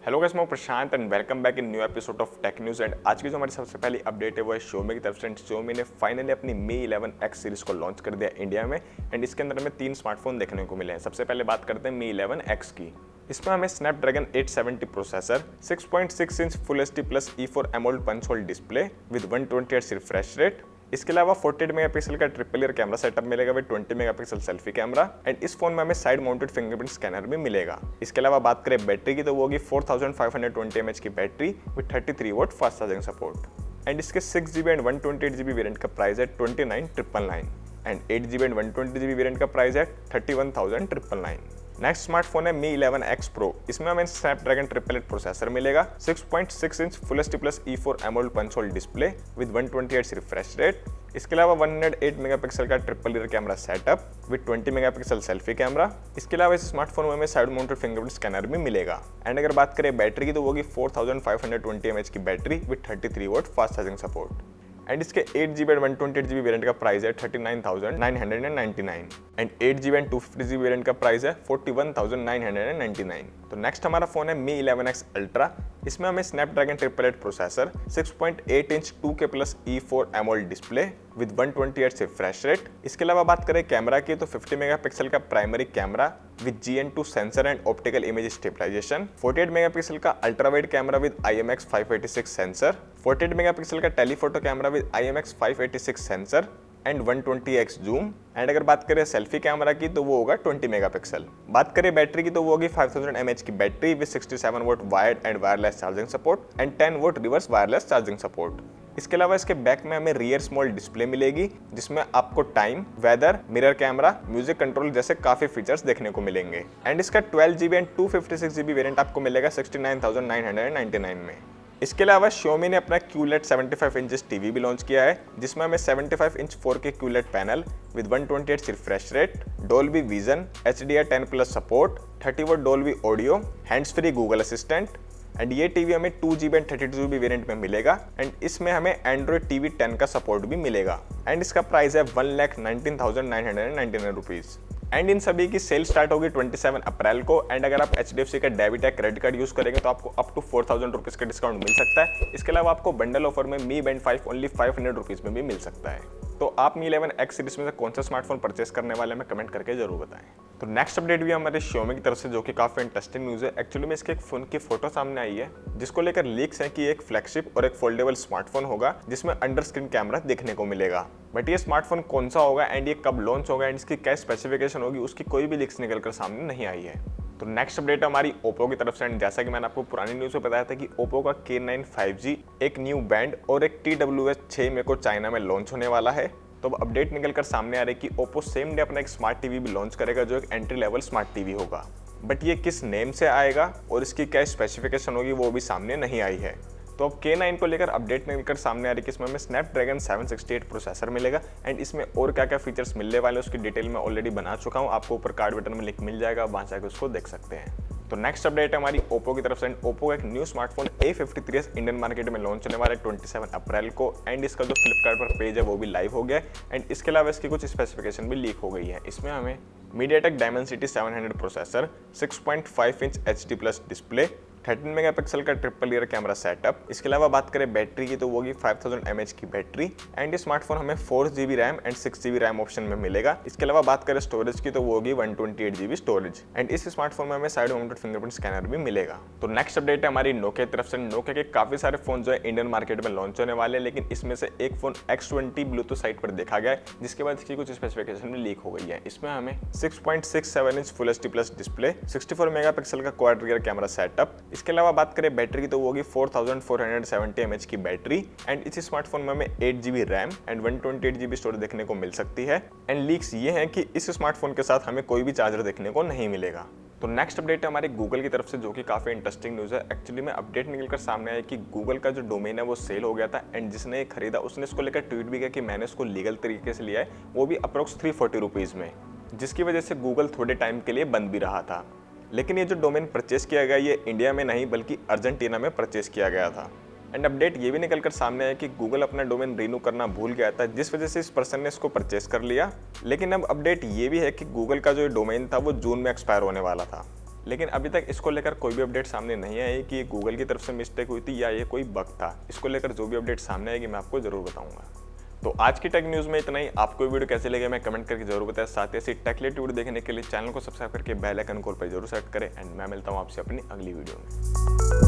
Hello guys, मैं Prashant and welcome back in new episode of tech news. And आज की जो हमारी सबसे पहली अपडेट है वो है Xiaomi की तरफ से। Xiaomi ने फाइनली अपनी Mi 11X सीरीज को लॉन्च कर दिया इंडिया में एंड इसके अंदर हमें 3 स्मार्टफोन देखने को मिले हैं। सबसे पहले बात करते हैं Mi 11X की। इसमें हमें Snapdragon 870 processor, 6.6 inch full HD plus E4 AMOLED punch hole display with 120Hz refresh rate. इसके अलावा 48 मेगापिक्सल का ट्रिपल ईयर कैमरा सेटअप मिलेगा with 20 megapixel selfie camera and इस फोन में हमें साइड माउंटेड फिंगरप्रिंट स्कैनर भी मिलेगा। इसके अलावा बात करें बैटरी की तो वो होगी 4520 mAh की battery with 33 volt fast charging support and इसके 6GB एंड 128GB वेरिएंट का प्राइस है 29,999 and 8GB and 120GB variant का प्राइस है 31,999। नेक्स्ट स्मार्टफोन है Mi 11X Pro। इसमें हमें स्नैपड्रैगन 888 प्रोसेसर मिलेगा, 6.6 inch full HD plus E4 AMOLED punch hole display with 120Hz refresh rate. इसके अलावा 108 मेगापिक्सल का triple rear camera setup with 20 megapixel selfie camera. इसके अलावा इस स्मार्टफोन में हमें साइड माउंटेड फिंगरप्रिंट स्कैनर भी मिलेगा एंड अगर बात करें बैटरी की तो वो होगी 4520 mAh की battery with 33 volt fast charging support and इसके 8GB एंड 128GB वेरिएंट का प्राइस है 39,999 and 8GB and 250GB variant का प्राइस है 41,999। तो नेक्स्ट हमारा फोन है Mi 11X Ultra। इसमें हमें Snapdragon 888 processor, 6.8 inch 2K plus E4 AMOLED display with 120Hz refresh rate. इसके अलावा बात करें कैमरा की तो 50 मेगापिक्सल का primary camera with GN2 sensor and optical image stabilization, 48 megapixel का ultra wide camera with IMX586 sensor, 48 megapixel का telephoto camera with IMX586 sensor and 120x zoom and अगर बात करें सेल्फी कैमरा की तो वो होगा 20 मेगापिक्सल। बात करें बैटरी की तो वो होगी 5000 mAh की battery with 67 volt wired and wireless charging support and 10 volt reverse wireless charging support. इसके अलावा इसके बैक में हमें रियर स्मॉल डिस्प्ले मिलेगी जिसमें आपको time, weather, mirror camera, music control जैसे काफी फीचर्स देखने को मिलेंगे एंड इसका 12GB एंड 256GB वेरिएंट आपको मिलेगा 69,999 में। इसके अलावा Xiaomi ने अपना QLED 75 इंच टीवी भी लॉन्च किया है जिसमें हमें 75 inch 4K QLED panel with 120Hz refresh rate, Dolby vision, HDR10 plus support, 30 volt Dolby audio, hands free Google assistant and ये टीवी हमें 2GB एंड 32GB वेरिएंट में मिलेगा एंड इसमें हमें Android TV 10 का सपोर्ट भी मिलेगा एंड इसका प्राइस है 1,19,999 रुपीज़ एंड इन सभी की सेल स्टार्ट होगी 27 अप्रैल को एंड अगर आप HDFC का डेबिट या क्रेडिट कार्ड यूज करेंगे तो आपको अप टू 4,000 रुपीज़ का डिस्काउंट मिल सकता है। इसके अलावा आपको बंडल ऑफर में Mi Band 5 ओनली 500 रुपीज़ में भी मिल सकता है। तो आप Mi 11X सीरीज में से कौन सा स्मार्टफोन परचेस करने वाले हैं कमेंट करके जरूर बताएं। तो नेक्स्ट अपडेट भी हमारे Xiaomi की तरफ से जो कि काफी इंटरेस्टिंग न्यूज़ है। एक्चुअली में इसके एक फोन की फोटो सामने आई है जिसको लेकर लीक्स है कि एक फ्लैगशिप और एक फोल्डेबल स्मार्टफोन होगा जिसमें अंडर स्क्रीन कैमरा देखने को मिलेगा। बट ये स्मार्टफोन कौन सा होगा एंड ये कब लॉन्च होगा एंड इसकी क्या स्पेसिफिकेशन होगी उसकी कोई भी लीक्स निकलकर सामने नहीं आई है। तो नेक्स्ट अपडेट हमारी Oppo की तरफ से एंड जैसा कि मैंने आपको पुरानी न्यूज़ में बताया था कि Oppo का K9 5G, एक न्यू बैंड और एक TWS6 में को चाइना में लॉन्च होने वाला है। तो अब अपडेट निकलकर सामने आ रही है कि Oppo सेम डे अपना एक स्मार्ट टीवी भी लॉन्च करेगा जो एक एंट्री लेवल स्मार्ट टीवी होगा। बट ये किस नेम से आएगा और इसकी क्या स्पेसिफिकेशन होगी वो भी सामने नहीं आई है। तो अब K9 को लेकर अपडेट निकलकर सामने आ रही है कि इसमें हमें स्नैपड्रैगन 768 प्रोसेसर मिलेगा एंड इसमें और क्या क्या फीचर्स मिलने वाले हैं उसकी डिटेल में ऑलरेडी बना चुका हूँ। आपको ऊपर कार्ड बटन में लिंक मिल जाएगा, वहाँ जाकर उसको देख सकते हैं। तो नेक्स्ट अपडेट है हमारी Oppo की तरफ से एंड Oppo का एक new smartphone A53s Indian market में लॉन्च होने वाला है 27 अप्रैल को एंड इसका जो फ्लिपकार्ट पर पेज है वो भी लाइव हो गया एंड इसके अलावा इसकी कुछ स्पेसिफिकेशन भी लीक हो गई है। इसमें हमें MediaTek Dimensity 700 processor, 6.5 inch HD plus display, 13 megapixel का ट्रिपल ईयर कैमरा सेटअप। इसके अलावा बात करें बैटरी की तो वो होगी 5000 mAh की बैटरी एंड ये स्मार्टफोन हमें 4GB RAM and 6GB RAM option में मिलेगा। इसके अलावा बात करें स्टोरेज की तो वो होगी 128GB स्टोरेज एंड इस स्मार्टफोन में हमें साइड माउंटेड फिंगरप्रिंट स्कैनर भी मिलेगा। तो नेक्स्ट अपडेट है हमारी Nokia की तरफ से। Nokia के काफी सारे फोन जो है इंडियन मार्केट में लॉन्च होने वाले हैं लेकिन इसमें से एक फोन X20 ब्लूटूथ साइट पर देखा गया है जिसके बाद इसकी कुछ स्पेसिफिकेशन भी लीक हो गई है। इसमें हमें 6.67 inch full HD plus display, 64 megapixel का क्वाड रियर कैमरा सेटअप। इसके अलावा बात करें बैटरी की तो वो होगी 4470 mAh की बैटरी एंड इस स्मार्टफोन में हमें 8GB RAM and 128GB storage देखने को मिल सकती है एंड लीक्स ये हैं कि इस स्मार्टफोन के साथ हमें कोई भी चार्जर देखने को नहीं मिलेगा। तो नेक्स्ट अपडेट है हमारे गूगल की तरफ से जो कि काफी इंटरेस्टिंग न्यूज़ है। एक्चुअली में अपडेट निकलकर सामने आया कि गूगल का जो डोमेन है वो सेल हो गया था एंड जिसने खरीदा उसने इसको लेकर ट्वीट भी किया कि मैंने इसको लीगल तरीके से लिया है, वो भी अप्रोक्स 340 रुपीज़ में, जिसकी वजह से गूगल थोड़े टाइम के लिए बंद भी रहा था। लेकिन ये जो डोमेन परचेस किया गया ये इंडिया में नहीं बल्कि अर्जेंटीना में परचेस किया गया था एंड अपडेट ये भी निकलकर सामने आया कि गूगल अपना डोमेन रिन्यू करना भूल गया था जिस वजह से इस पर्सन ने इसको परचेस कर लिया। लेकिन अब अपडेट ये भी है कि गूगल का जो डोमेन था वो जून में एक्सपायर होने वाला था लेकिन अभी तक इसको लेकर कोई भी अपडेट सामने नहीं आई कि गूगल की तरफ से मिस्टेक हुई थी या ये कोई बग था। इसको लेकर जो भी अपडेट सामने आएगी मैं आपको जरूर बताऊंगा। तो आज की टेक न्यूज़ में इतना ही। आपको वीडियो कैसे लगे मैं कमेंट करके जरूर बताएं। साथ ही ऐसी टेक रिलेटेड वीडियो देखने के लिए चैनल को सब्सक्राइब करके बेल आइकन कॉल पर जरूर सेट करें। एंड मैं मिलता हूँ आपसे अपनी अगली वीडियो में।